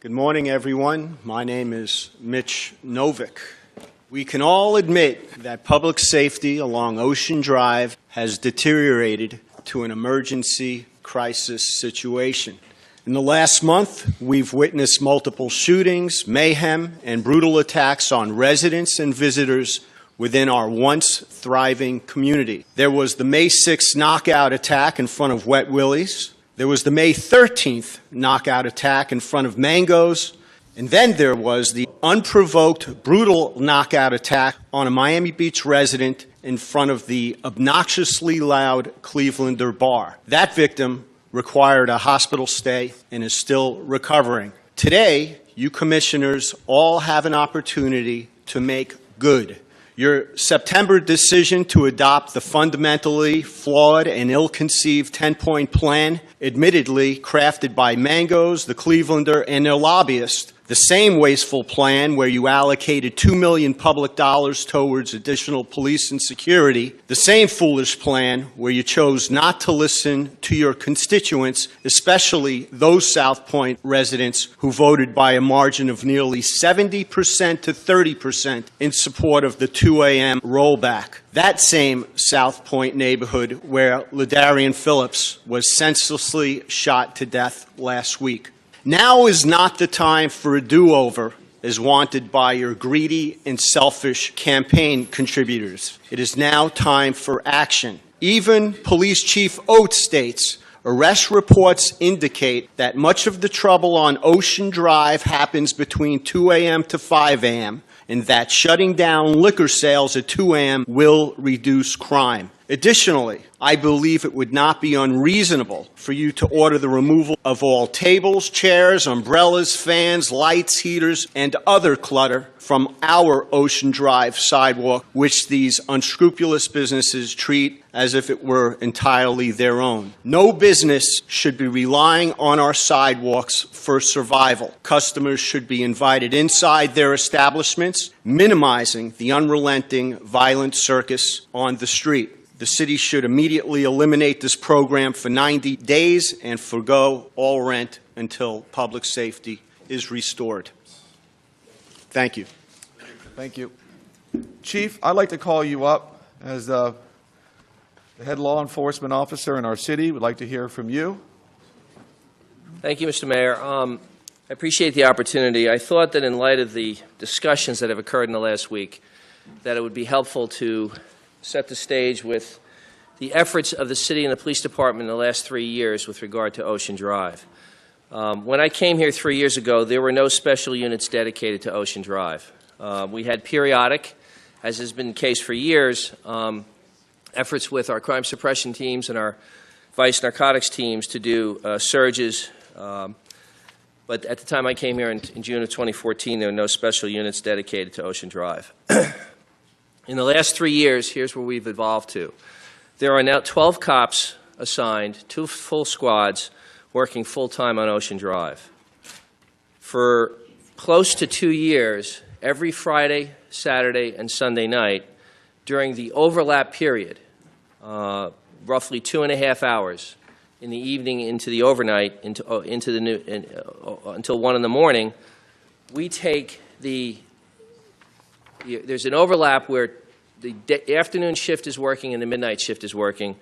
Good morning, everyone. My name is Mitch Novick. We can all admit that public safety along Ocean Drive has deteriorated to an emergency crisis situation. In the last month, we've witnessed multiple shootings, mayhem, and brutal attacks on residents and visitors within our once thriving community. There was the May 6th knockout attack in front of Wet Willie's. There was the May 13th knockout attack in front of Mango's. And then there was the unprovoked, brutal knockout attack on a Miami Beach resident in front of the obnoxiously loud Clevelander bar. That victim required a hospital stay and is still recovering. Today, you commissioners all have an opportunity to make good. Your September decision to adopt the fundamentally flawed and ill-conceived 10-point plan, admittedly crafted by Mango's, the Clevelander, and their lobbyists, the same wasteful plan where you allocated $2 million public dollars towards additional police and security, the same foolish plan where you chose not to listen to your constituents, especially those South Point residents who voted by a margin of nearly 70% to 30% in support of the 2 a.m. rollback. That same South Point neighborhood where LaDarian Phillips was senselessly shot to death last week. Now is not the time for a do-over, as wanted by your greedy and selfish campaign contributors. It is now time for action. Even Police Chief Oates states, arrest reports indicate that much of the trouble on Ocean Drive happens between 2 a.m. to 5 a.m., and that shutting down liquor sales at 2 a.m. will reduce crime. Additionally, I believe it would not be unreasonable for you to order the removal of all tables, chairs, umbrellas, fans, lights, heaters, and other clutter from our Ocean Drive sidewalk, which these unscrupulous businesses treat as if it were entirely their own. No business should be relying on our sidewalks for survival. Customers should be invited inside their establishments, minimizing the unrelenting violent circus on the street. The city should immediately eliminate this program for 90 days and forgo all rent until public safety is restored. Thank you. Thank you. Chief, I'd like to call you up as the head law enforcement officer in our city. We'd like to hear from you. Thank you, Mr. Mayor. I appreciate the opportunity. I thought that in light of the discussions that have occurred in the last week, that it would be helpful to set the stage with the efforts of the city and the police department in the last 3 years with regard to Ocean Drive. When I came here 3 years ago, there were no special units dedicated to Ocean Drive. We had periodic, as has been the case for years, efforts with our crime suppression teams and our vice narcotics teams to do surges. But at the time I came here in June of 2014, there were no special units dedicated to Ocean Drive. In the last 3 years, here's where we've evolved to. There are now 12 cops assigned, 2 full squads, working full-time on Ocean Drive. For close to 2 years, every Friday, Saturday, and Sunday night, during the overlap period, roughly 2.5 hours in the evening into the overnight, until 1 in the morning, we take there's an overlap where the afternoon shift is working and the midnight shift is working,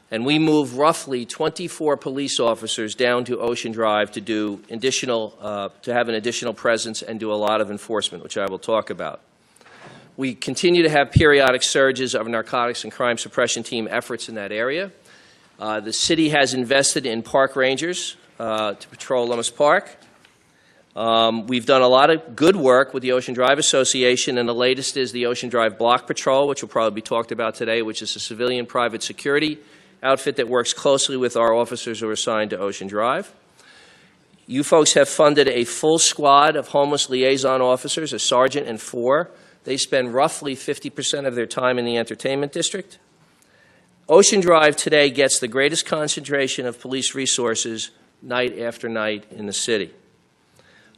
and we move roughly 24 police officers down to Ocean Drive to do to have an additional presence and do a lot of enforcement, which I will talk about. We continue to have periodic surges of narcotics and crime suppression team efforts in that area. The city has invested in park rangers to patrol Lummis Park. We've done a lot of good work with the Ocean Drive Association, and the latest is the Ocean Drive Block Patrol, which will probably be talked about today, which is a civilian private security outfit that works closely with our officers who are assigned to Ocean Drive. You folks have funded a full squad of homeless liaison officers, a sergeant and 4. They spend roughly 50% of their time in the entertainment district. Ocean Drive today gets the greatest concentration of police resources night after night in the city.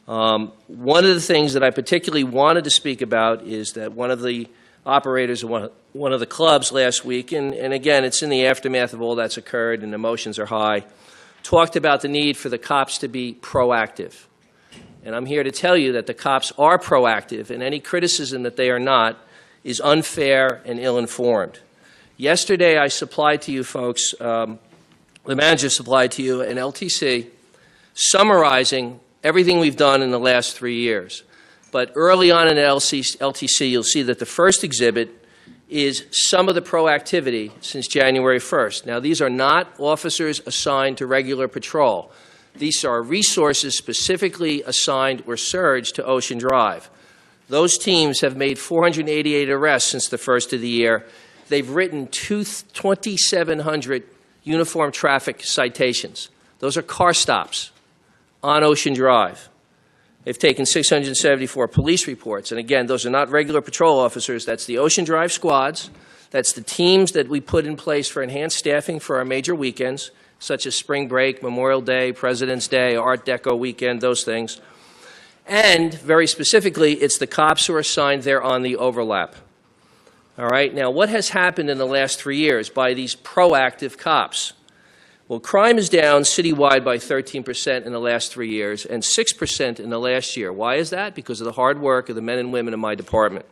One of the things that I particularly wanted to speak about is that one of the operators of one of the clubs last week, and again, it's in the aftermath of all that's occurred and emotions are high, talked about the need for the cops to be proactive. And I'm here to tell you that the cops are proactive, and any criticism that they are not is unfair and ill-informed. Yesterday, I supplied to you folks, the manager supplied to you an LTC summarizing everything we've done in the last 3 years. But early on in the LTC, you'll see that the first exhibit is some of the proactivity since January 1st. Now, these are not officers assigned to regular patrol. These are resources specifically assigned or surged to Ocean Drive. Those teams have made 488 arrests since the first of the year. They've written 2,700 uniform traffic citations. Those are car stops on Ocean Drive. They've taken 674 police reports. And again, those are not regular patrol officers. That's the Ocean Drive squads. That's the teams that we put in place for enhanced staffing for our major weekends, such as spring break, Memorial Day, President's Day, Art Deco weekend, those things. And very specifically, it's the cops who are assigned there on the overlap. All right, now what has happened in the last 3 years by these proactive cops? Well, crime is down citywide by 13% in the last 3 years and 6% in the last year. Why is that? Because of the hard work of the men and women in my department.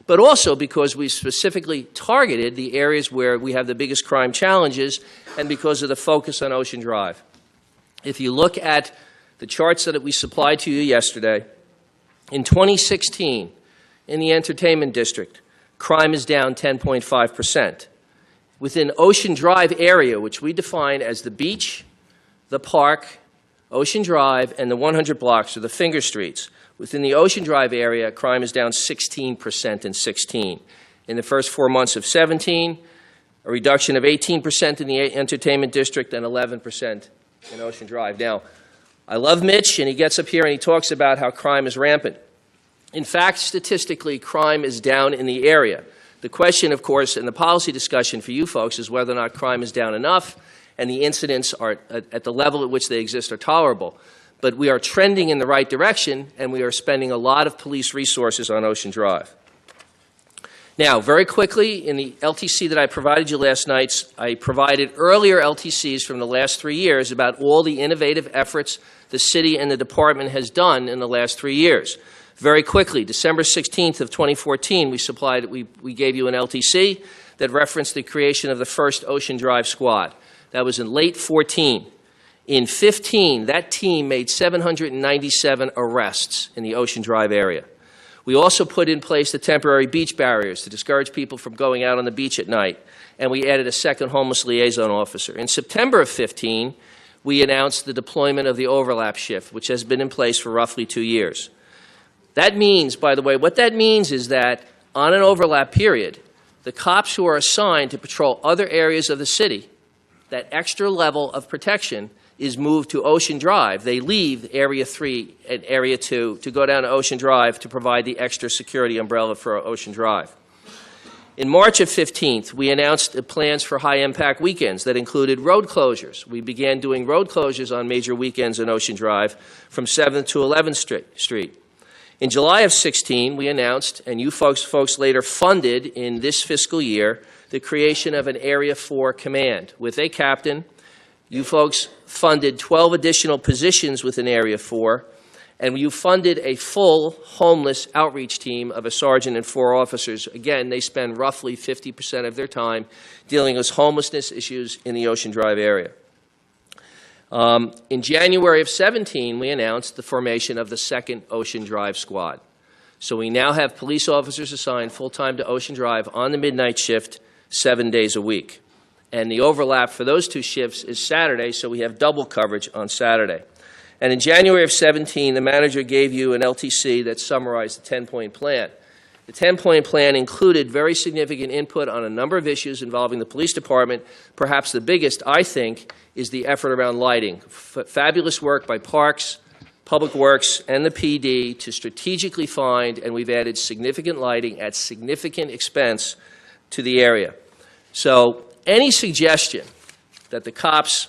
But also because we specifically targeted the areas where we have the biggest crime challenges and because of the focus on Ocean Drive. If you look at the charts that we supplied to you yesterday, in 2016, in the entertainment district, crime is down 10.5%. Within Ocean Drive area, which we define as the beach, the park, Ocean Drive, and the 100 blocks, or the finger streets, within the Ocean Drive area, crime is down 16% in 16. In the first 4 months of 17, a reduction of 18% in the entertainment district and 11% in Ocean Drive. Now, I love Mitch, and he gets up here and he talks about how crime is rampant. In fact, statistically, crime is down in the area. The question, of course, in the policy discussion for you folks is whether or not crime is down enough and the incidents are at the level at which they exist are tolerable. But we are trending in the right direction, and we are spending a lot of police resources on Ocean Drive. Now, very quickly, in the LTC that I provided you last night, I provided earlier LTCs from the last 3 years about all the innovative efforts the city and the department has done in the last 3 years. Very quickly, December 16th of 2014, we gave you an LTC that referenced the creation of the first Ocean Drive squad. That was in late 14. In 15, that team made 797 arrests in the Ocean Drive area. We also put in place the temporary beach barriers to discourage people from going out on the beach at night, and we added a second homeless liaison officer. In September of 15, we announced the deployment of the overlap shift, which has been in place for roughly 2 years. That means, by the way, what that means is that on an overlap period, the cops who are assigned to patrol other areas of the city, that extra level of protection is moved to Ocean Drive. They leave Area 3 and Area 2 to go down to Ocean Drive to provide the extra security umbrella for Ocean Drive. In March of 15th, we announced the plans for high-impact weekends that included road closures. We began doing road closures on major weekends in Ocean Drive from 7th to 11th Street. In July of 16, we announced, and you folks later funded in this fiscal year, the creation of an Area 4 command with a captain. You folks funded 12 additional positions within Area 4, and you funded a full homeless outreach team of a sergeant and 4 officers. Again, they spend roughly 50% of their time dealing with homelessness issues in the Ocean Drive area. In January of 17, we announced the formation of the second Ocean Drive squad. So we now have police officers assigned full-time to Ocean Drive on the midnight shift 7 days a week. And the overlap for those 2 shifts is Saturday, so we have double coverage on Saturday. And in January of 17, the manager gave you an LTC that summarized the 10-point plan. The 10-point plan included very significant input on a number of issues involving the police department. Perhaps the biggest, I think, is the effort around lighting. Fabulous work by Parks, Public Works, and the PD to strategically find, and we've added significant lighting at significant expense to the area. So any suggestion that the cops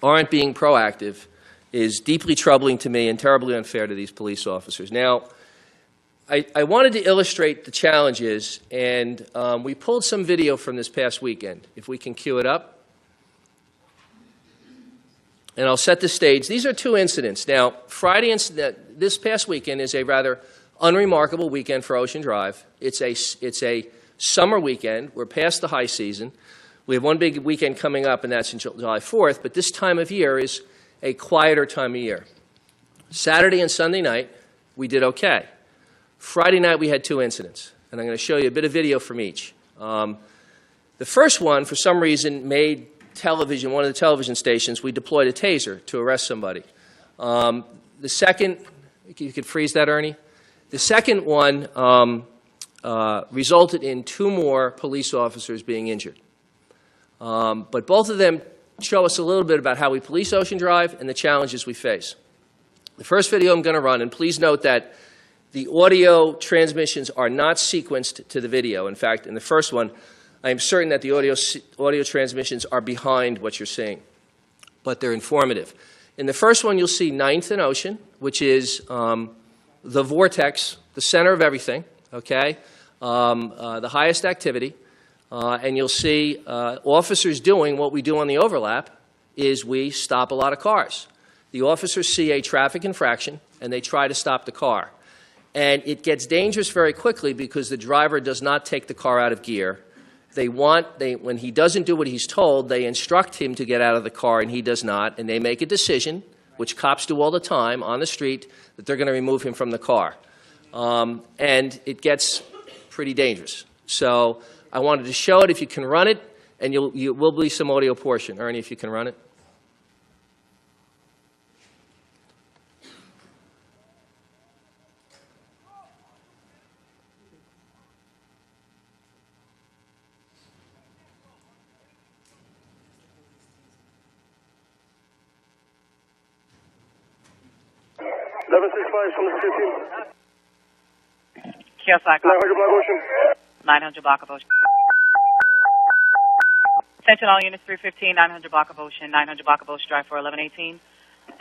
aren't being proactive is deeply troubling to me and terribly unfair to these police officers. Now, I wanted to illustrate the challenges, and we pulled some video from this past weekend. If we can cue it up. And I'll set the stage. These are 2 incidents. Now, Friday incident, this past weekend is a rather unremarkable weekend for Ocean Drive. It's a summer weekend. We're past the high season. We have one big weekend coming up, and that's in July 4th, but this time of year is a quieter time of year. Saturday and Sunday night, we did okay. Friday night, we had 2 incidents, and I'm going to show you a bit of video from each. The first one, for some reason, made television, one of the television stations, we deployed a taser to arrest somebody. The second, you could freeze that, Ernie? The second one resulted in 2 more police officers being injured. But both of them show us a little bit about how we police Ocean Drive and the challenges we face. The first video I'm going to run, and please note that the audio transmissions are not sequenced to the video. In fact, in the first one, I am certain that the audio transmissions are behind what you're seeing, but they're informative. In the first one, you'll see 9th and Ocean, which is the vortex, the center of everything, okay, the highest activity. And you'll see officers doing what we do on the overlap is we stop a lot of cars. The officers see a traffic infraction, and they try to stop the car. And it gets dangerous very quickly because the driver does not take the car out of gear. When he doesn't do what he's told, they instruct him to get out of the car, and he does not. And they make a decision, which cops do all the time on the street, that they're going to remove him from the car. And it gets pretty dangerous. So I wanted to show it if you can run it, and you will be some audio portion. Ernie, if you can run it. From the 15. Kiosk 900 block Ocean. 900 block of Ocean. Attention all units 315, 900 block of Ocean, 900 block of Ocean Drive for 1118.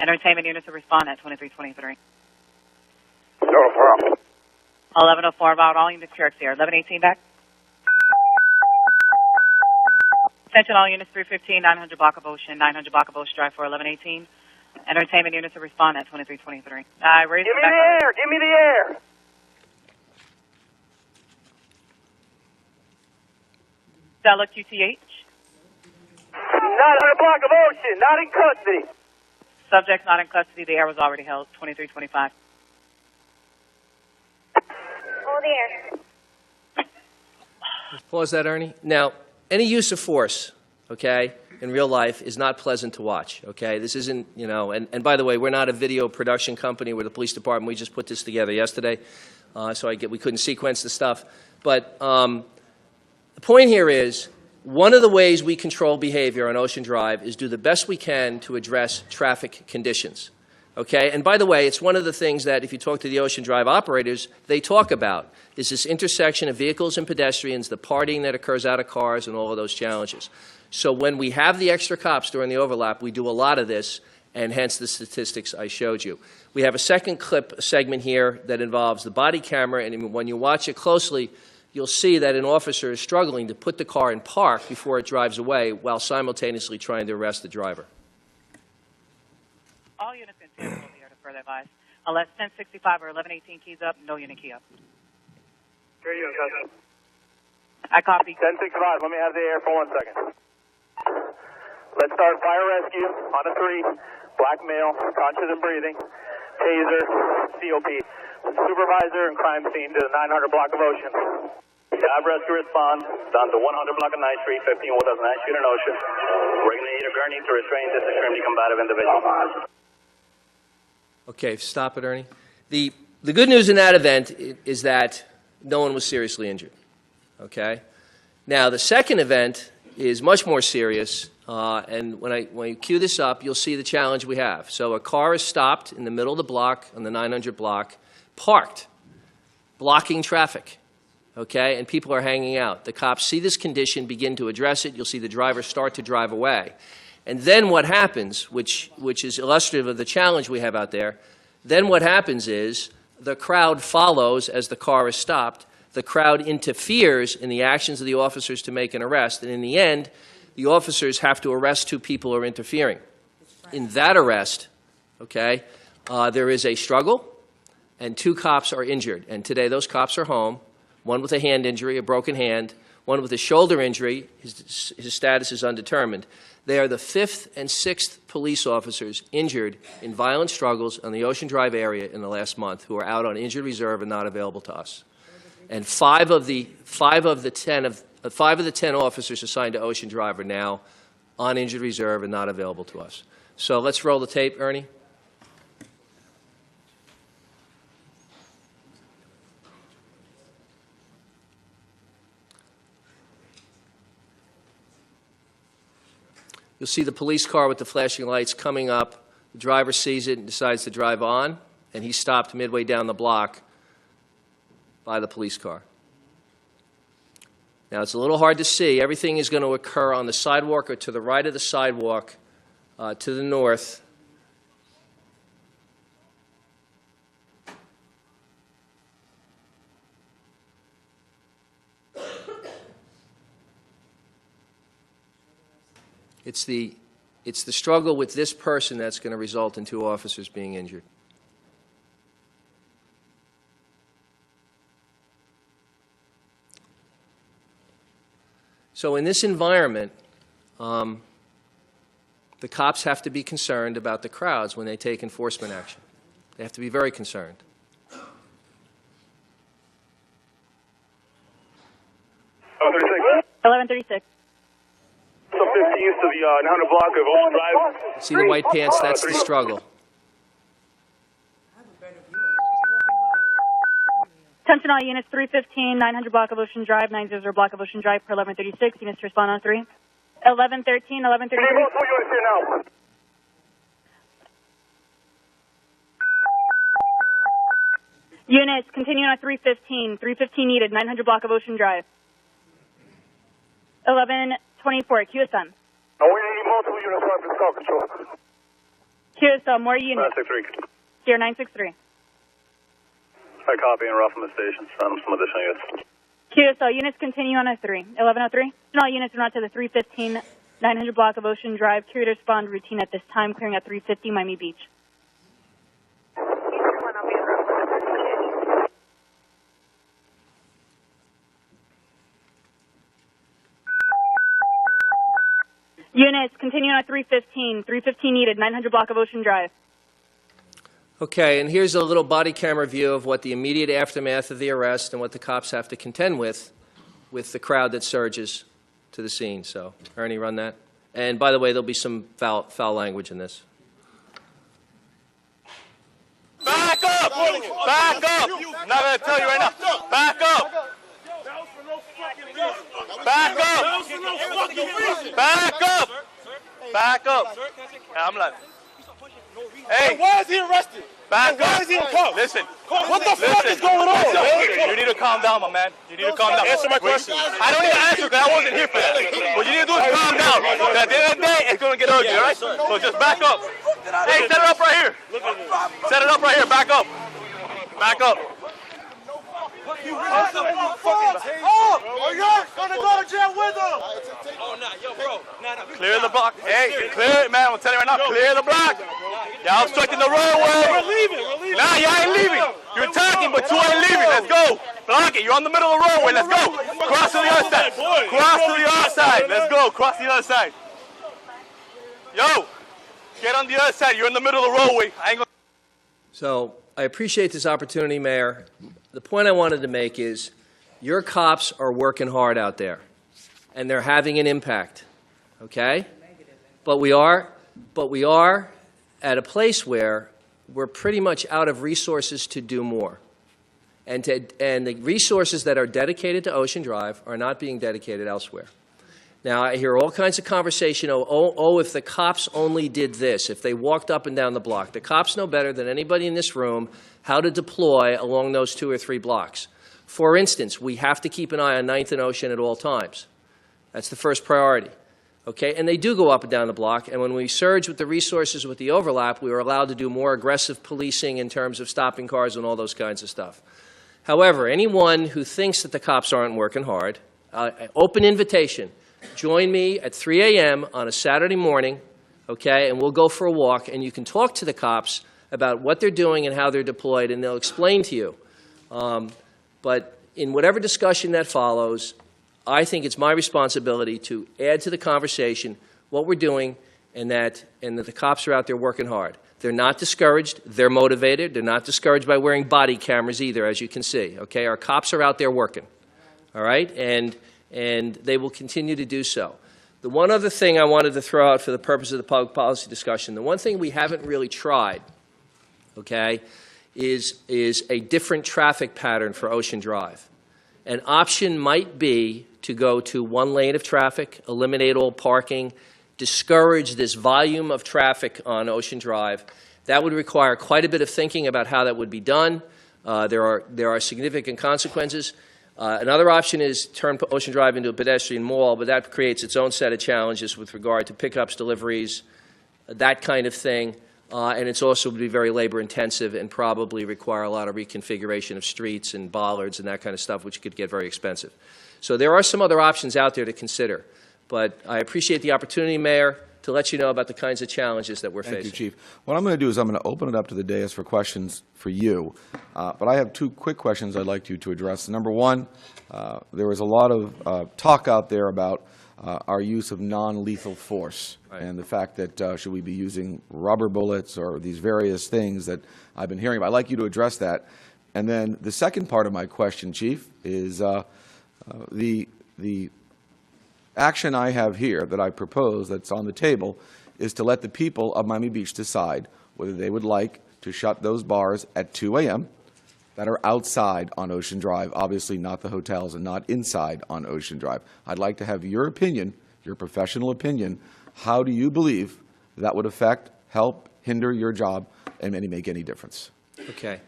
Entertainment units will respond at 2323. No problem. 1104 about all units here, 1118 back. Attention all units 315, 900 block of Ocean, 900 block of Ocean Drive for 1118. Entertainment units will respond at 2323. Raise Give me the air! Give me the air! Stella QTH. 900 block of Ocean, not in custody. Subject not in custody. The air was already held. 2325. Hold the air. Pause that, Ernie. Now, any use of force, okay, in real life is not pleasant to watch, okay? This isn't, you know, and by the way, we're not a video production company. We're the police department. We just put this together yesterday, so we couldn't sequence the stuff. But the point here is, one of the ways we control behavior on Ocean Drive is do the best we can to address traffic conditions, okay? And by the way, it's one of the things that if you talk to the Ocean Drive operators, they talk about, is this intersection of vehicles and pedestrians, the partying that occurs out of cars, and all of those challenges. So when we have the extra cops during the overlap, we do a lot of this, and hence the statistics I showed you. We have a second clip segment here that involves the body camera, and when you watch it closely, you'll see that an officer is struggling to put the car in park before it drives away while simultaneously trying to arrest the driver. All units in Seattle will be here to further advise. Unless 1065 or 1118 keys up, no unit key up. Here you go, I copy. 1065, let me have the air for 1 second. Let's start fire rescue on a 3. Black male, conscious and breathing. Taser, COP. Supervisor and crime scene to the 900 block of Ocean. Dive rescue response down to 100 block of 9th Street, 15 with us, 9th Street and Ocean. We're going to need a gurney to restrain this extremely combative individual. Okay, stop it, Ernie. The good news in that event is that no one was seriously injured, okay? Now, the second event is much more serious, and when you cue this up, you'll see the challenge we have. So a car is stopped in the middle of the block on the 900 block, parked, blocking traffic, okay, and people are hanging out. The cops see this condition, begin to address it. You'll see the driver start to drive away. And then what happens, which is illustrative of the challenge we have out there, then what happens is the crowd follows as the car is stopped. The crowd interferes in the actions of the officers to make an arrest, and in the end, the officers have to arrest 2 people who are interfering. In that arrest, okay, there is a struggle, and 2 cops are injured. And today those cops are home, one with a hand injury, a broken hand, one with a shoulder injury. His status is undetermined. They are the 5th and 6th police officers injured in violent struggles on the Ocean Drive area in the last month who are out on injured reserve and not available to us. And 5 of the 10 officers assigned to Ocean Drive are now on injured reserve and not available to us. So let's roll the tape, Ernie. You'll see the police car with the flashing lights coming up. The driver sees it and decides to drive on, and he's stopped midway down the block by the police car. Now, it's a little hard to see. Everything is going to occur on the sidewalk or to the right of the sidewalk, to the north. It's the struggle with this person that's going to result in 2 officers being injured. So in this environment, the cops have to be concerned about the crowds when they take enforcement action. They have to be very concerned. 1136. So 50 east of the 900 block of Ocean Drive. See the white pants? That's the struggle. Attention all units, 315, 900 block of Ocean Drive, 900 block of Ocean Drive per 1136. Units to respond on 3. 1113, 1133. Who units here now? Units, continuing on 315. 315 needed, 900 block of Ocean Drive. 1124, QSM. No, we need multiple units on for scout control. QSM, more units. 963. Here, 963. I copy and rough from the station. Some additional units. QSL, units continue on a 3. 1103. All units are not to the 315, 900 block of Ocean Drive. Clear to respond routine at this time, clearing at 350 Miami Beach. Units, continue on 315. 315 needed, 900 block of Ocean Drive. Okay, and here's a little body camera view of what the immediate aftermath of the arrest and what the cops have to contend with the crowd that surges to the scene. So, Ernie, run that. And by the way, there'll be some foul language in this. Back up! Back up! I'm not going to tell you right now. Back up! Back up! Back up! Back up! I'm like, hey, why is he arrested? back Why up! is he in cuffs? Listen. What the fuck is going on? You need to calm down, my man. You need to calm down. Answer my question. I don't need to answer because I wasn't here for that. What you need to do is calm down. At the end of the day, it's going to get ugly, all right? So just back up. Hey, set it up right here. Set it up right here. Back up. Back up. Oh, you're gonna go to jail with him. Oh, nah, yo, bro. Nah. Clear the block. Hey, clear it, man. I'm telling you right now, clear the block. Y'all obstructing the roadway. We're leaving. Nah, y'all ain't leaving. You're talking, but you ain't leaving. Let's go. Block it. You're on the middle of the roadway. Let's go. Cross to the other side. Cross to the other side. Let's go. Cross the other side. Yo, get on the other side. You're in the middle of the roadway. I ain't gonna. So I appreciate this opportunity, Mayor. The point I wanted to make is your cops are working hard out there, and they're having an impact, okay? But we are at a place where we're pretty much out of resources to do more. And the resources that are dedicated to Ocean Drive are not being dedicated elsewhere. Now, I hear all kinds of conversation, if the cops only did this, if they walked up and down the block. The cops know better than anybody in this room how to deploy along those 2 or 3 blocks. For instance, we have to keep an eye on 9th and Ocean at all times. That's the first priority. Okay? And they do go up and down the block, and when we surge with the resources with the overlap, we are allowed to do more aggressive policing in terms of stopping cars and all those kinds of stuff. However, anyone who thinks that the cops aren't working hard, open invitation. Join me at 3 a.m. on a Saturday morning, okay, and we'll go for a walk, and you can talk to the cops about what they're doing and how they're deployed, and they'll explain to you. But in whatever discussion that follows, I think it's my responsibility to add to the conversation what we're doing and that the cops are out there working hard. They're not discouraged. They're motivated. They're not discouraged by wearing body cameras either, as you can see. Okay, our cops are out there working, all right, and they will continue to do so. The one other thing I wanted to throw out for the purpose of the public policy discussion, the one thing we haven't really tried, okay, is a different traffic pattern for Ocean Drive. An option might be to go to one lane of traffic, eliminate all parking, discourage this volume of traffic on Ocean Drive. That would require quite a bit of thinking about how that would be done. There are significant consequences. Another option is turn Ocean Drive into a pedestrian mall, but that creates its own set of challenges with regard to pickups, deliveries, that kind of thing. And it's also would be very labor-intensive and probably require a lot of reconfiguration of streets and bollards and that kind of stuff, which could get very expensive. So there are some other options out there to consider. But I appreciate the opportunity, Mayor, to let you know about the kinds of challenges that we're facing. Thank you, Chief. What I'm going to do is I'm going to open it up to the dais for questions for you. But I have two quick questions I'd like you to address. Number one, there was a lot of talk out there about our use of non-lethal force, right, and the fact that should we be using rubber bullets or these various things that I've been hearing about. I'd like you to address that. And then the second part of my question, Chief, is the action I have here that I propose that's on the table is to let the people of Miami Beach decide whether they would like to shut those bars at 2 a.m. that are outside on Ocean Drive, obviously not the hotels and not inside on Ocean Drive. I'd like to have your opinion, your professional opinion. How do you believe that would affect, help, hinder your job, and make any difference? Okay.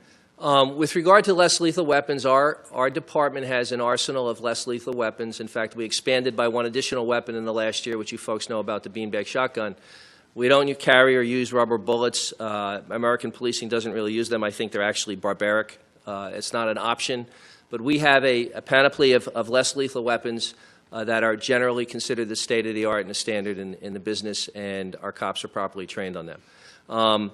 With regard to less lethal weapons, our department has an arsenal of less lethal weapons. In fact, we expanded by one additional weapon in the last year, which you folks know about, the beanbag shotgun. We don't carry or use rubber bullets. American policing doesn't really use them. I think they're actually barbaric. It's not an option. But we have a panoply of less lethal weapons that are generally considered the state-of-the-art and the standard in the business, and our cops are properly trained on them.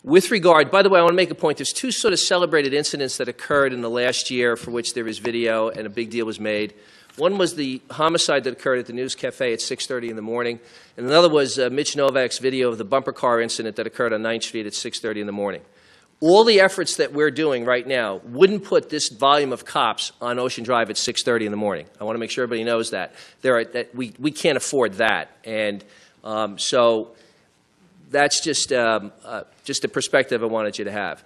With regard, by the way, I want to make a point. There's two sort of celebrated incidents that occurred in the last year for which there is video and a big deal was made. One was the homicide that occurred at the News Cafe at 6:30 in the morning, and another was Mitch Novak's video of the bumper car incident that occurred on 9th Street at 6:30 in the morning. All the efforts that we're doing right now wouldn't put this volume of cops on Ocean Drive at 6:30 in the morning. I want to make sure everybody knows that. We can't afford that, and so that's just a perspective I wanted you to have.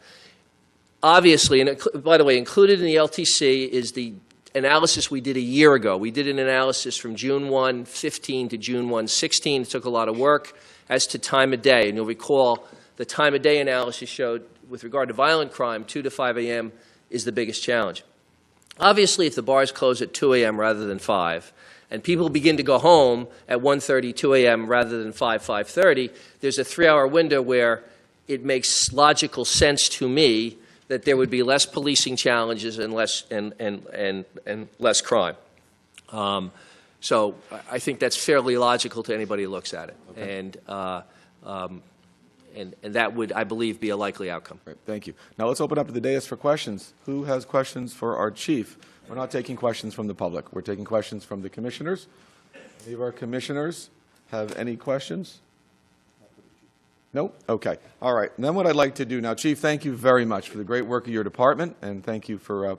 Obviously, and by the way, included in the LTC is the analysis we did a year ago. We did an analysis from June 1, 15 to June 1, 16. It took a lot of work as to time of day. And you'll recall the time of day analysis showed, with regard to violent crime, 2 to 5 a.m. is the biggest challenge. Obviously, if the bars close at 2 a.m. rather than 5, and people begin to go home at 1:30, 2 a.m. rather than 5:30, there's a 3-hour window where it makes logical sense to me that there would be less policing challenges and less crime. So I think that's fairly logical to anybody who looks at it. Okay. And that would, I believe, be a likely outcome. Right, thank you. Now let's open up to the dais for questions. Who has questions for our chief? We're not taking questions from the public. We're taking questions from the commissioners. Any of our commissioners have any questions? No? Okay. All right. And then what I'd like to do now, Chief, thank you very much for the great work of your department, and thank you for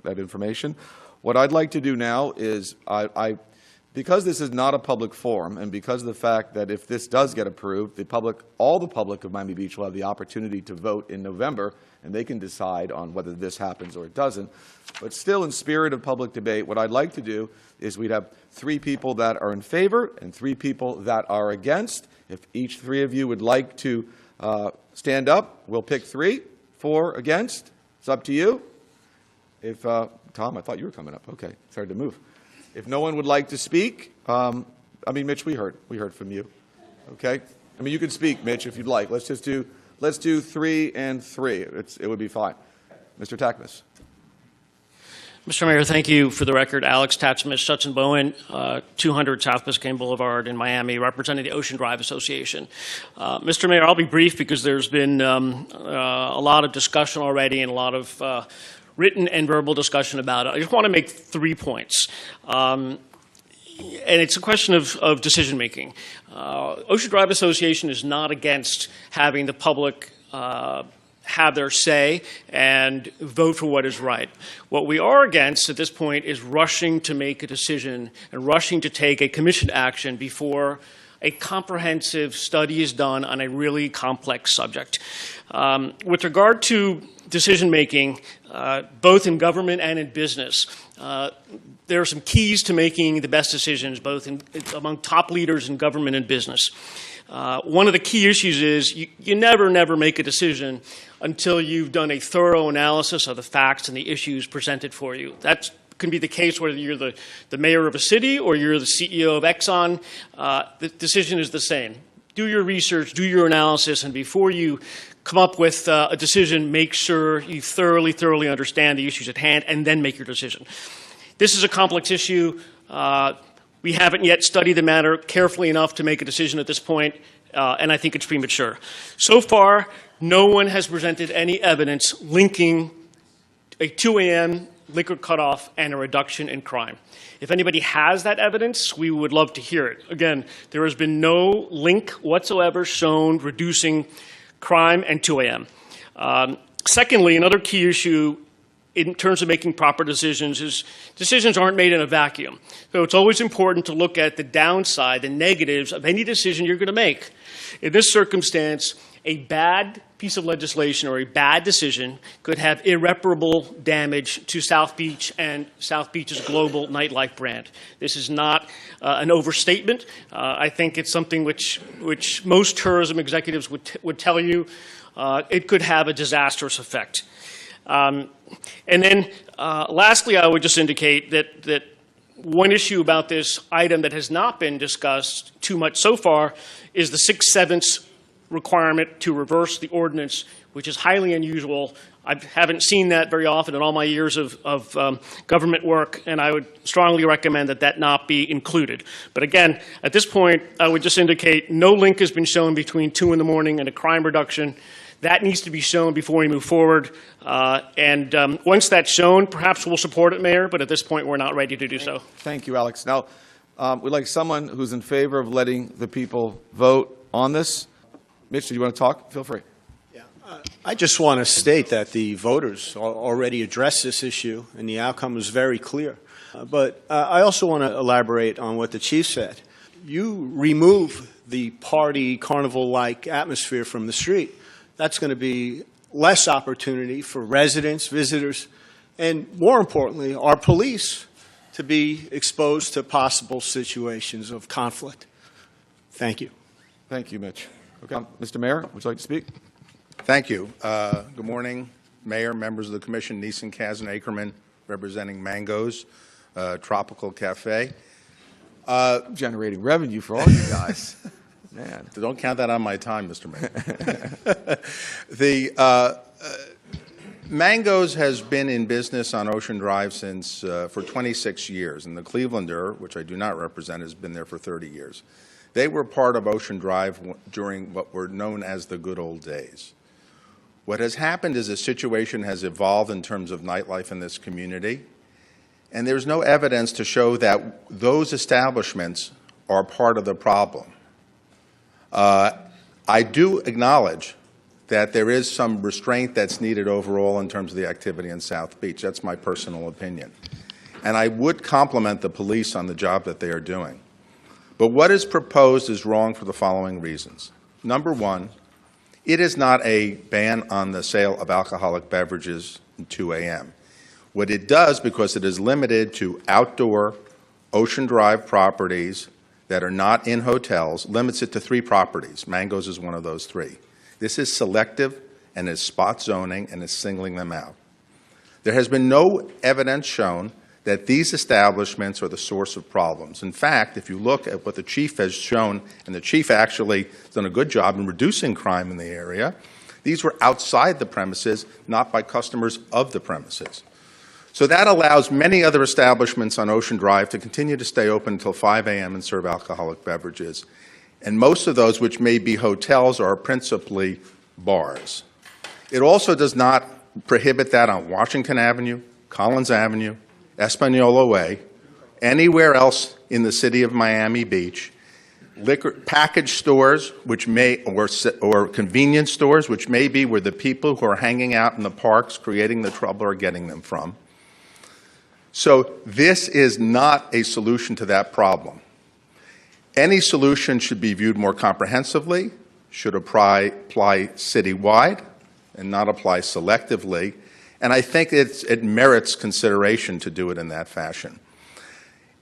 that information. What I'd like to do now is, because this is not a public forum, and because of the fact that if this does get approved, all the public of Miami Beach will have the opportunity to vote in November, and they can decide on whether this happens or it doesn't. But still, in spirit of public debate, what I'd like to do is we'd have 3 people that are in favor and 3 people that are against. If each 3 of you would like to stand up, we'll pick 3 for, against. It's up to you. If Tom, I thought you were coming up. Okay, it's hard to move. If no one would like to speak, Mitch, we heard from you. Okay, you can speak, Mitch, if you'd like. Let's do 3 and 3. It would be fine. Mr. Takmas. Mr. Mayor, thank you. For the record, Alex Tatsmas, Sutton Bowen, 200 South Biscayne Boulevard in Miami, representing the Ocean Drive Association. Mr. Mayor, I'll be brief because there's been a lot of discussion already and a lot of written and verbal discussion about it. I just want to make 3 points. And it's a question of decision-making. Ocean Drive Association is not against having the public have their say and vote for what is right. What we are against at this point is rushing to make a decision and rushing to take a commission action before a comprehensive study is done on a really complex subject. With regard to decision-making, both in government and in business, there are some keys to making the best decisions, both among top leaders in government and business. One of the key issues is you never make a decision until you've done a thorough analysis of the facts and the issues presented for you. That can be the case whether you're the mayor of a city or you're the CEO of Exxon. The decision is the same. Do your research, do your analysis, and before you come up with a decision, make sure you thoroughly understand the issues at hand and then make your decision. This is a complex issue. We haven't yet studied the matter carefully enough to make a decision at this point, and I think it's premature. So far, no one has presented any evidence linking a 2 a.m. liquor cutoff and a reduction in crime. If anybody has that evidence, we would love to hear it. Again, there has been no link whatsoever shown reducing crime and 2 a.m. Secondly, another key issue in terms of making proper decisions is decisions aren't made in a vacuum. So it's always important to look at the downside, the negatives of any decision you're going to make. In this circumstance, a bad piece of legislation or a bad decision could have irreparable damage to South Beach and South Beach's global nightlife brand. This is not an overstatement. I think it's something which most tourism executives would tell you. It could have a disastrous effect. And then lastly, I would just indicate that one issue about this item that has not been discussed too much so far is the 6/7 requirement to reverse the ordinance, which is highly unusual. I haven't seen that very often in all my years of government work, and I would strongly recommend that that not be included. But again, at this point, I would just indicate no link has been shown between 2 in the morning and a crime reduction. That needs to be shown before we move forward. Once that's shown, perhaps we'll support it, Mayor, but at this point, we're not ready to do so. Thank you, Alex. Now, we'd like someone who's in favor of letting the people vote on this. Mitch, do you want to talk? Feel free. Yeah, I just want to state that the voters already addressed this issue, and the outcome was very clear. But I also want to elaborate on what the chief said. You remove the party carnival-like atmosphere from the street. That's going to be less opportunity for residents, visitors, and more importantly, our police to be exposed to possible situations of conflict. Thank you. Thank you, Mitch. Okay, Mr. Mayor, would you like to speak? Thank you. Good morning, Mayor, members of the Commission, Neeson, Kazan, Ackerman, representing Mangoes, Tropical Cafe. Generating revenue for all you guys. Man. Don't count that on my time, Mr. Mayor. Mangoes has been in business on Ocean Drive for 26 years, and the Clevelander, which I do not represent, has been there for 30 years. They were part of Ocean Drive during what were known as the good old days. What has happened is a situation has evolved in terms of nightlife in this community, and there's no evidence to show that those establishments are part of the problem. I do acknowledge that there is some restraint that's needed overall in terms of the activity in South Beach. That's my personal opinion. And I would compliment the police on the job that they are doing. But what is proposed is wrong for the following reasons. Number one, it is not a ban on the sale of alcoholic beverages at 2 a.m. What it does, because it is limited to outdoor Ocean Drive properties that are not in hotels, limits it to 3 properties. Mangoes is one of those 3. This is selective and is spot zoning and is singling them out. There has been no evidence shown that these establishments are the source of problems. In fact, if you look at what the chief has shown, and the chief actually has done a good job in reducing crime in the area, these were outside the premises, not by customers of the premises. So that allows many other establishments on Ocean Drive to continue to stay open until 5 a.m. and serve alcoholic beverages. And most of those, which may be hotels, are principally bars. It also does not prohibit that on Washington Avenue, Collins Avenue, Espanola Way, anywhere else in the city of Miami Beach. Liquor package stores, which may, or convenience stores, which may be where the people who are hanging out in the parks creating the trouble are getting them from. So this is not a solution to that problem. Any solution should be viewed more comprehensively, should apply citywide, and not apply selectively. And I think it merits consideration to do it in that fashion.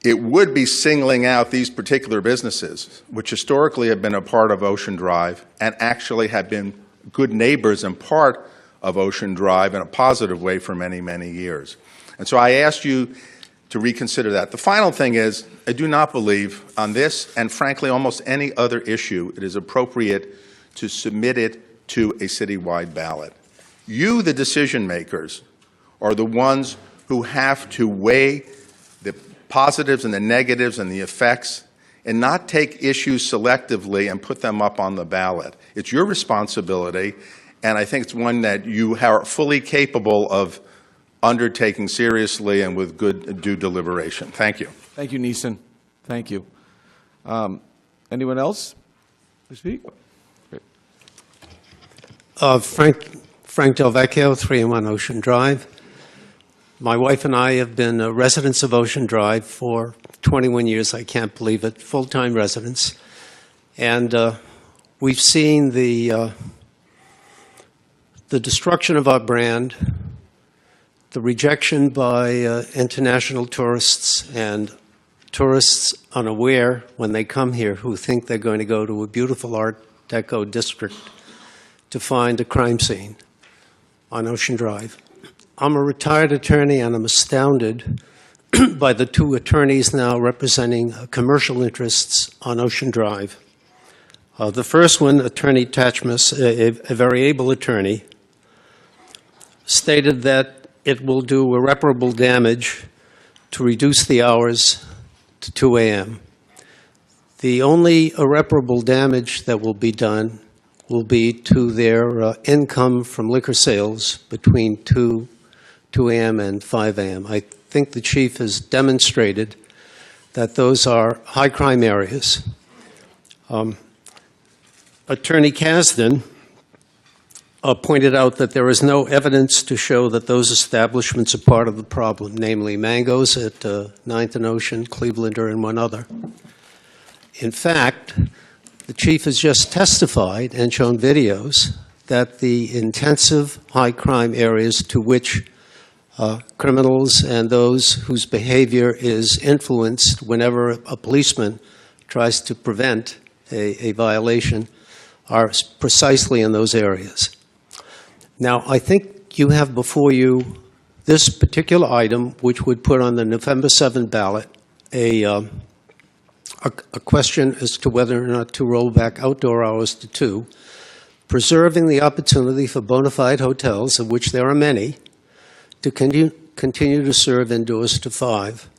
It would be singling out these particular businesses, which historically have been a part of Ocean Drive and actually have been good neighbors and part of Ocean Drive in a positive way for many, many years. And so I asked you to reconsider that. The final thing is, I do not believe on this, and frankly almost any other issue, it is appropriate to submit it to a citywide ballot. You, the decision makers, are the ones who have to weigh the positives and the negatives and the effects and not take issues selectively and put them up on the ballot. It's your responsibility, and I think it's one that you are fully capable of undertaking seriously and with good due deliberation. Thank you. Thank you, Neeson. Thank you. Anyone else to speak? Frank Del Vecchio, 301 Ocean Drive. My wife and I have been residents of Ocean Drive for 21 years. I can't believe it. Full-time residents. And we've seen the destruction of our brand, the rejection by international tourists and tourists unaware when they come here who think they're going to go to a beautiful Art Deco district to find a crime scene on Ocean Drive. I'm a retired attorney, and I'm astounded by the two attorneys now representing commercial interests on Ocean Drive. The first one, Attorney Tatchmas, a very able attorney, stated that it will do irreparable damage to reduce the hours to 2 a.m. The only irreparable damage that will be done will be to their income from liquor sales between 2 a.m. and 5 a.m. I think the chief has demonstrated that those are high crime areas. Attorney Kasdan pointed out that there is no evidence to show that those establishments are part of the problem, namely Mango's at 9th and Ocean, Clevelander, and one other. In fact, the chief has just testified and shown videos that the intensive high crime areas to which criminals and those whose behavior is influenced whenever a policeman tries to prevent a violation are precisely in those areas. Now, I think you have before you this particular item, which would put on the November 7 ballot a question as to whether or not to roll back outdoor hours to 2, preserving the opportunity for bona fide hotels, of which there are many, to continue to serve indoors to 5.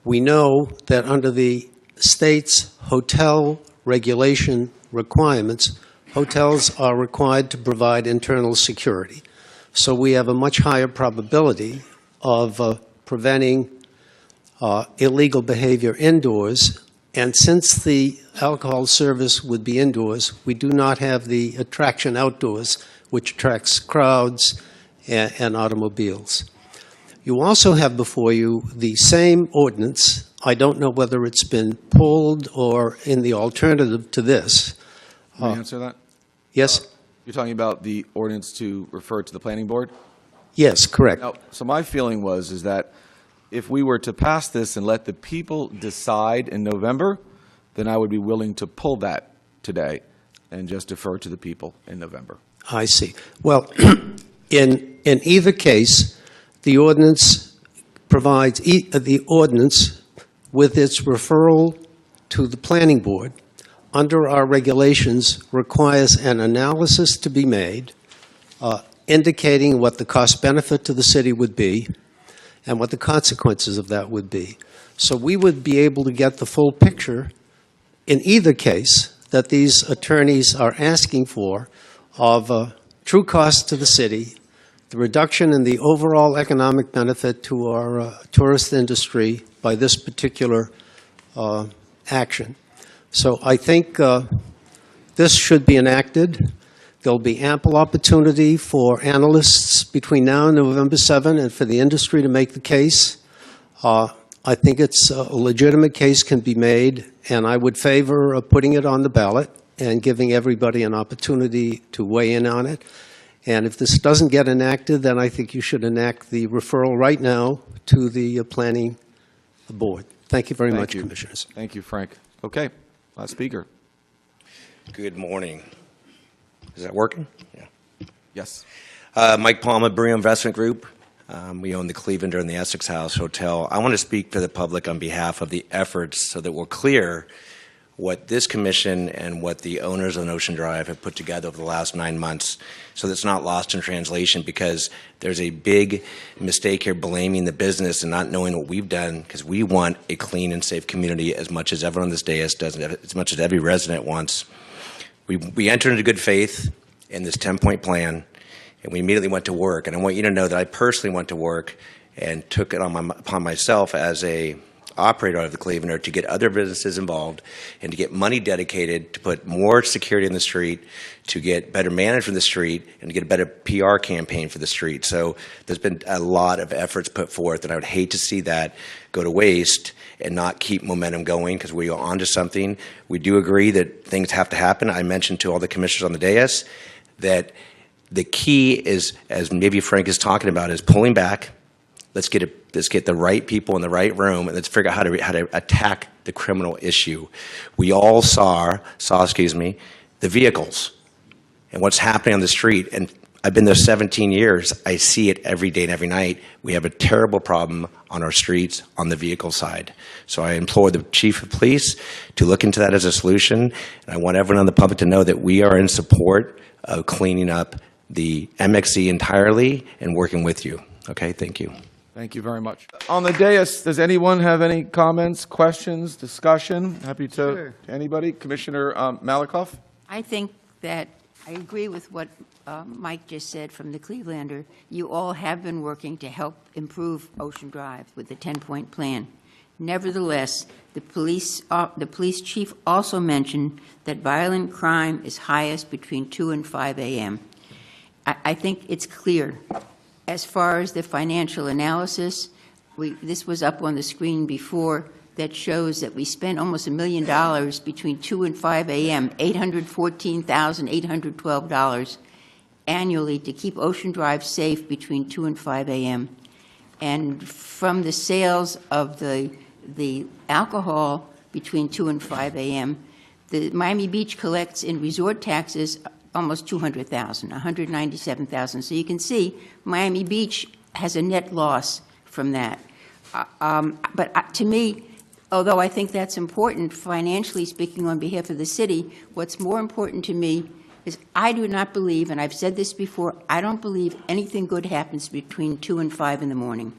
We know that under the state's hotel regulation requirements, hotels are required to provide internal security. So we have a much higher probability of preventing illegal behavior indoors. And since the alcohol service would be indoors, we do not have the attraction outdoors, which attracts crowds and automobiles. You also have before you the same ordinance. I don't know whether it's been pulled or in the alternative to this. Can you answer that? Yes? You're talking about the ordinance to refer to the planning board? Yes, correct. Now, so my feeling is that if we were to pass this and let the people decide in November, then I would be willing to pull that today and just defer to the people in November. I see. Well, in either case, the ordinance provides, the ordinance with its referral to the planning board under our regulations requires an analysis to be made indicating what the cost benefit to the city would be and what the consequences of that would be. So we would be able to get the full picture in either case that these attorneys are asking for of true cost to the city, the reduction in the overall economic benefit to our tourist industry by this particular action. So I think this should be enacted. There'll be ample opportunity for analysts between now and November 7 and for the industry to make the case. I think it's a legitimate case can be made, and I would favor putting it on the ballot and giving everybody an opportunity to weigh in on it. And if this doesn't get enacted, then I think you should enact the referral right now to the planning board. Thank you very much, Commissioners. Thank you, Frank. Okay, last speaker. Good morning. Is that working? Yeah. Yes. Mike Palma, Brio Investment Group. We own the Cleveland and the Essex House Hotel. I want to speak to the public on behalf of the efforts so that we're clear what this commission and what the owners of Ocean Drive have put together over the last 9 months, so that's not lost in translation, because there's a big mistake here blaming the business and not knowing what we've done, because we want a clean and safe community as much as everyone on this dais does, as much as every resident wants. We entered into good faith in this 10-point plan, and we immediately went to work. And I want you to know that I personally went to work and took it upon myself as a operator of the Cleveland to get other businesses involved and to get money dedicated to put more security in the street, to get better management in the street, and to get a better PR campaign for the street. So there's been a lot of efforts put forth, and I would hate to see that go to waste and not keep momentum going, because we are onto something. We do agree that things have to happen. I mentioned to all the commissioners on the dais that the key is, as maybe Frank is talking about, is pulling back. Let's get the right people in the right room, and let's figure out how to attack the criminal issue. We all saw the vehicles and what's happening on the street. And I've been there 17 years. I see it every day and every night. We have a terrible problem on our streets on the vehicle side. So I implore the chief of police to look into that as a solution. And I want everyone in the public to know that we are in support of cleaning up the MXC entirely and working with you. Okay, thank you. Thank you very much. On the dais, does anyone have any comments, questions, discussion? Happy to. Sure. Anybody? Commissioner Malikoff? I think that I agree with what Mike just said from the Clevelander. You all have been working to help improve Ocean Drive with the 10-point plan. Nevertheless, the police chief also mentioned that violent crime is highest between 2 and 5 a.m. I think it's clear. As far as the financial analysis, this was up on the screen before, that shows that we spent almost $1 million between 2 and 5 a.m., $814,812 annually to keep Ocean Drive safe between 2 and 5 a.m. And from the sales of the alcohol between 2 and 5 a.m., the Miami Beach collects in resort taxes almost $200,000, $197,000. So you can see Miami Beach has a net loss from that. But to me, although I think that's important, financially speaking on behalf of the city, what's more important to me is I do not believe, and I've said this before, I don't believe anything good happens between 2 and 5 in the morning.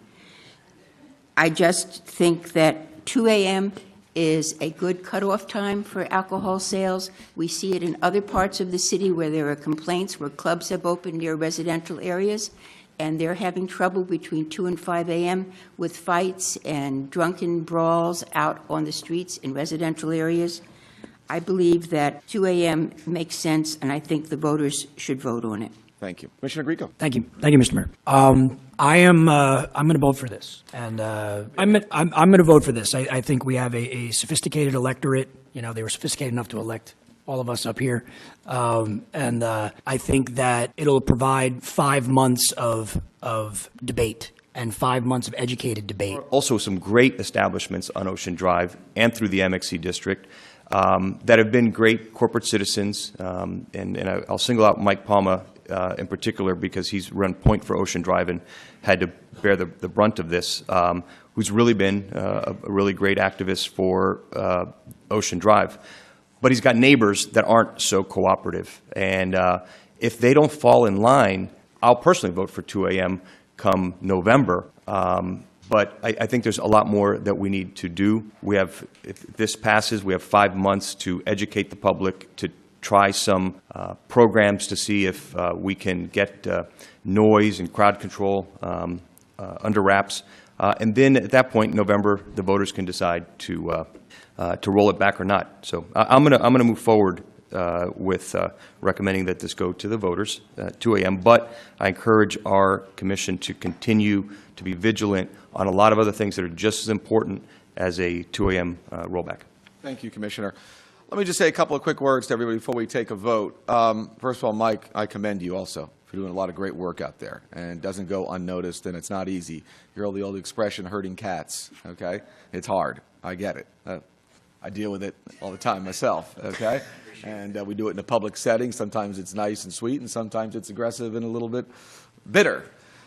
I just think that 2 a.m. is a good cutoff time for alcohol sales. We see it in other parts of the city where there are complaints where clubs have opened near residential areas, and they're having trouble between 2 and 5 a.m. with fights and drunken brawls out on the streets in residential areas. I believe that 2 a.m. makes sense, and I think the voters should vote on it. Thank you. Commissioner Grieco. Thank you, Mr. Mayor. I'm going to vote for this, and I'm going to vote for this. I think we have a sophisticated electorate. You know, they were sophisticated enough to elect all of us up here, and I think that it'll provide 5 months of debate and 5 months of educated debate. Also, some great establishments on Ocean Drive and through the MXC district that have been great corporate citizens, and I'll single out Mike Palma in particular, because he's run point for Ocean Drive and had to bear the brunt of this, who's really been a really great activist for Ocean Drive. But he's got neighbors that aren't so cooperative. And if they don't fall in line, I'll personally vote for 2 a.m. come November. But I think there's a lot more that we need to do. We have, if this passes, we have 5 months to educate the public, to try some programs to see if we can get noise and crowd control under wraps. And then at that point in November, the voters can decide to roll it back or not. So I'm gonna move forward with recommending that this go to the voters at 2 a.m. But I encourage our commission to continue to be vigilant on a lot of other things that are just as important as a 2 a.m. Rollback. Thank you, Commissioner. Let me just say a couple of quick words to everybody before we take a vote. First of all, Mike, I commend you also for doing a lot of great work out there, and it doesn't go unnoticed, and it's not easy. You're the old expression, herding cats, okay? It's hard. I get it. I deal with it all the time myself, okay? And we do it in a public setting. Sometimes it's nice and sweet, and sometimes it's aggressive and a little bit bitter.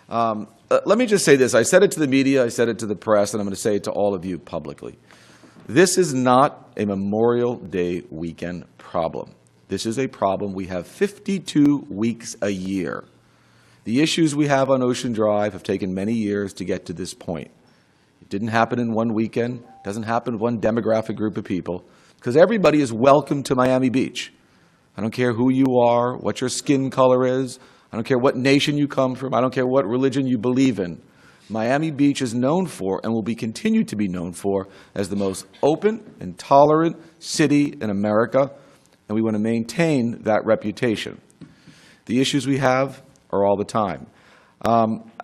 Let me just say this. I said it to the media, I said it to the press, and I'm going to say it to all of you publicly. This is not a Memorial Day weekend problem. This is a problem we have 52 weeks a year. The issues we have on Ocean Drive have taken many years to get to this point. It didn't happen in one weekend. It doesn't happen with one demographic group of people, because everybody is welcome to Miami Beach. I don't care who you are, what your skin color is. I don't care what nation you come from. I don't care what religion you believe in. Miami Beach is known for, and will be continued to be known for, as the most open and tolerant city in America, and we want to maintain that reputation. The issues we have are all the time.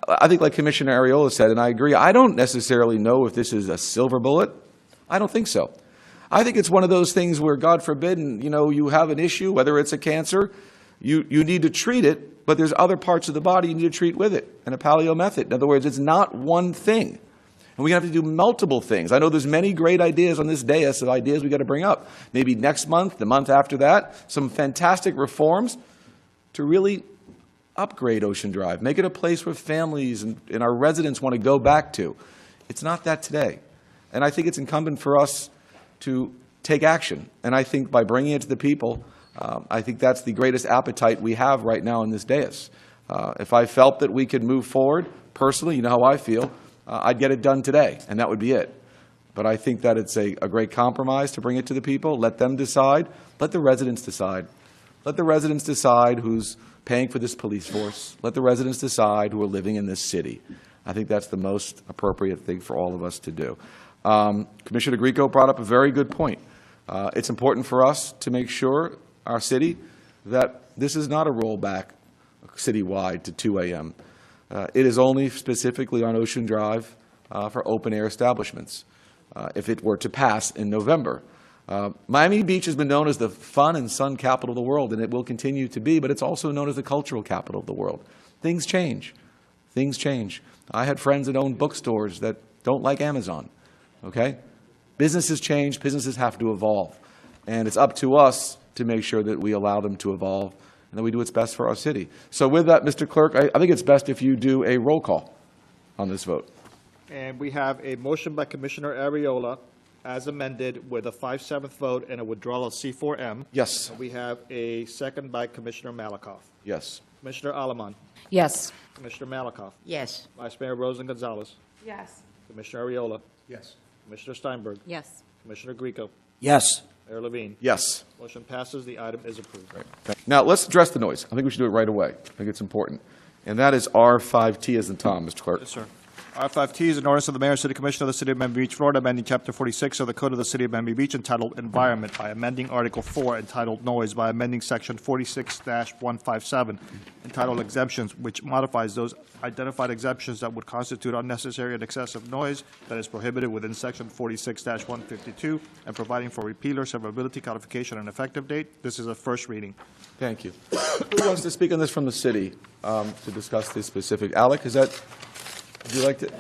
I think, like Commissioner Areola said, and I agree, I don't necessarily know if this is a silver bullet. I don't think so. I think it's one of those things where, God forbid, you have an issue, whether it's a cancer, you need to treat it, but there's other parts of the body you need to treat with it, in a paleo method. In other words, it's not one thing. And we have to do multiple things. I know there's many great ideas on this dais of ideas we got to bring up. Maybe next month, the month after that, some fantastic reforms to really upgrade Ocean Drive, make it a place where families and our residents want to go back to. It's not that today. And I think it's incumbent for us to take action. And I think by bringing it to the people, I think that's the greatest appetite we have right now in this dais. If I felt that we could move forward, personally, you know how I feel, I'd get it done today, and that would be it. But I think that it's a great compromise to bring it to the people. Let them decide. Let the residents decide. Let the residents decide who's paying for this police force. Let the residents decide who are living in this city. I think that's the most appropriate thing for all of us to do. Commissioner Grieco brought up a very good point. It's important for us to make sure, our city, that this is not a rollback citywide to 2 a.m. It is only specifically on Ocean Drive for open-air establishments, if it were to pass in November. Miami Beach has been known as the fun and sun capital of the world, and it will continue to be, but it's also known as the cultural capital of the world. Things change. Things change. I had friends that own bookstores that don't like Amazon, okay? Businesses change. Businesses have to evolve. And it's up to us to make sure that we allow them to evolve and that we do what's best for our city. So with that, Mr. Clerk, I think it's best if you do a roll call on this vote. And we have a motion by Commissioner Areola as amended with a 5/7 vote and a withdrawal of C4M. Yes. And we have a second by Commissioner Malakoff. Yes. Commissioner Alaman. Yes. Commissioner Malakoff. Yes. Vice Mayor Rosen Gonzalez. Yes. Commissioner Areola. Yes. Commissioner Steinberg. Yes. Commissioner Grieco. Yes. Mayor Levine. Yes. Motion passes. The item is approved. Right. Now, let's address the noise. I think we should do it right away. I think it's important. And that is R5T as in Tom, Mr. Clerk. Yes, sir. R5T is an ordinance of the Mayor and City Commission of the City of Miami Beach, Florida, amending Chapter 46 of the Code of the City of Miami Beach entitled Environment by amending Article 4 entitled Noise by amending Section 46-157 entitled Exemptions, which modifies those identified exemptions that would constitute unnecessary and excessive noise that is prohibited within Section 46-152 and providing for repealer, severability, codification, and effective date. This is a first reading. Thank you. Who wants to speak on this from the city to discuss this specific? Alec, would you like to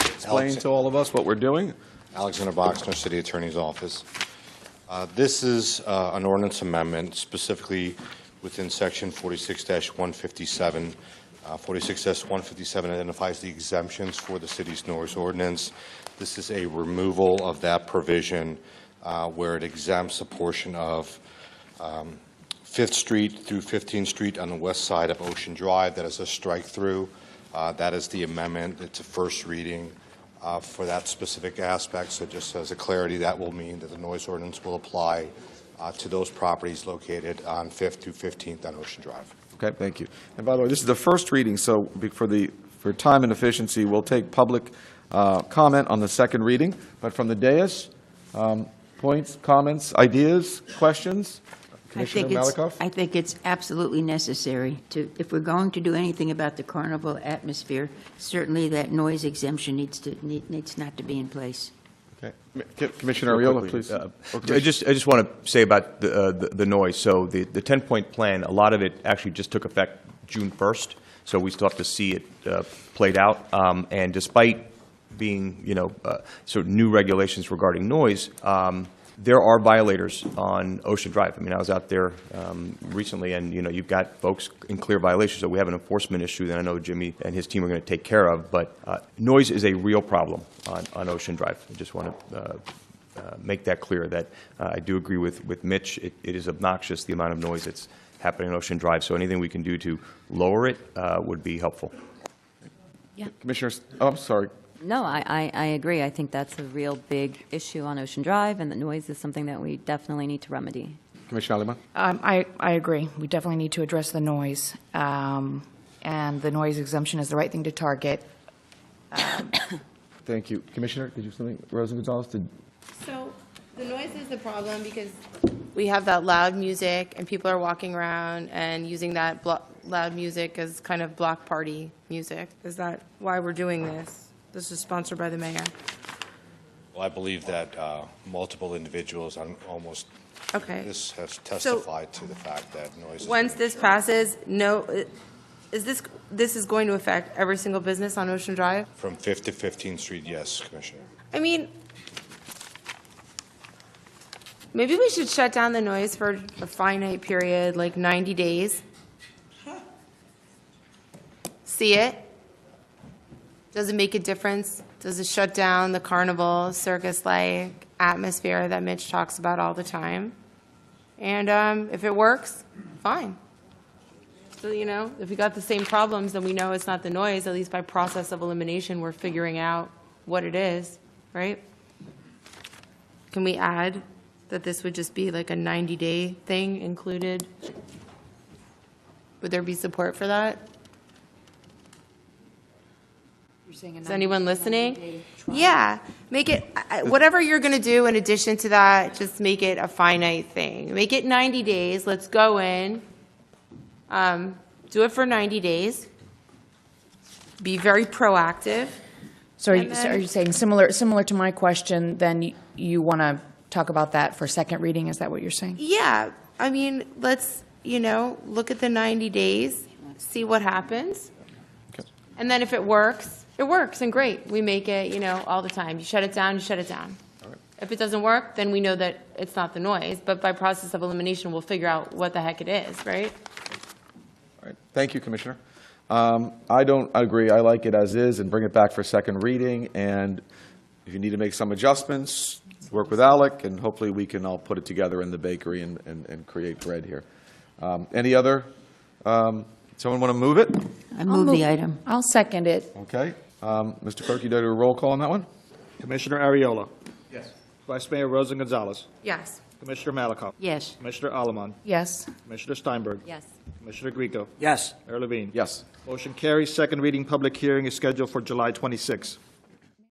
explain to all of us what we're doing? Alexander Boxner, City Attorney's Office. This is an ordinance amendment specifically within Section 46-157. 46-157 identifies the exemptions for the city's noise ordinance. This is a removal of that provision where it exempts a portion of 5th Street through 15th Street on the west side of Ocean Drive that is a strike-through That is the amendment. It's a first reading for that specific aspect. So just as a clarity, that will mean that the noise ordinance will apply to those properties located on 5th to 15th on Ocean Drive. Okay, thank you. And by the way, this is the first reading, so for time and efficiency, we'll take public comment on the second reading. But from the dais, points, comments, ideas, questions? Commissioner Malikoff? I think it's absolutely necessary to, if we're going to do anything about the carnival atmosphere, certainly that noise exemption needs not to be in place. Okay. Commissioner Ariola, please. I just want to say about the noise. So the 10-point plan, a lot of it actually just took effect June 1st. So we still have to see it played out. And despite being, sort of new regulations regarding noise, there are violators on Ocean Drive. I mean, I was out there recently, and you've got folks in clear violation. So we have an enforcement issue that I know Jimmy and his team are going to take care of. But noise is a real problem on Ocean Drive. I just want to make that clear. That I do agree with Mitch. It is obnoxious, the amount of noise that's happening on Ocean Drive. So anything we can do to lower it would be helpful. Yeah. Commissioner, I'm sorry. No, I agree. I think that's a real big issue on Ocean Drive, and the noise is something that we definitely need to remedy. Commissioner Aleman? I agree. We definitely need to address the noise, and the noise exemption is the right thing to target. Thank you. Commissioner, did you have something? Rosa Gonzalez, So the noise is the problem because we have that loud music, and people are walking around and using that loud music as kind of block party music. Is that why we're doing this? This is sponsored by the mayor. Well, I believe that multiple individuals on almost this have testified to the fact that noise. Once this passes, this is going to affect every single business on Ocean Drive? From 5th to 15th Street, yes, Commissioner. I mean, maybe we should shut down the noise for a finite period, like 90 days. See it? Does it make a difference? Does it shut down the carnival, circus-like atmosphere that Mitch talks about all the time? And if it works, fine. So, if we got the same problems, then we know it's not the noise. At least by process of elimination, we're figuring out what it is, right? Can we add that this would just be like a 90-day thing included? Would there be support for that? Is anyone listening? Yeah, make it, whatever you're going to do in addition to that, just make it a finite thing. Make it 90 days. Let's go in. Do it for 90 days. Be very proactive. So are you saying similar to my question, then you want to talk about that for second reading? Is that what you're saying? Yeah. I mean, let's, look at the 90 days, see what happens. Okay. And then if it works, and great. We make it, all the time. You shut it down, you shut it down. All right. If it doesn't work, then we know that it's not the noise. But by process of elimination, we'll figure out what the heck it is, right? All right. Thank you, Commissioner. I don't agree. I like it as is and bring it back for second reading. And if you need to make some adjustments, work with Alec, and hopefully we can all put it together in the bakery and create bread here. Any other? Someone want to move it? I move the item. I'll second it. Okay. Mr. Clerk, you do a roll call on that one? Commissioner Ariola. Yes. Vice Mayor Rosa Gonzalez. Yes. Commissioner Malikoff. Yes. Commissioner Aleman. Yes. Commissioner Steinberg. Yes. Commissioner Grieco. Yes. Mayor Levine. Yes. Motion carries. Second reading public hearing is scheduled for July 26.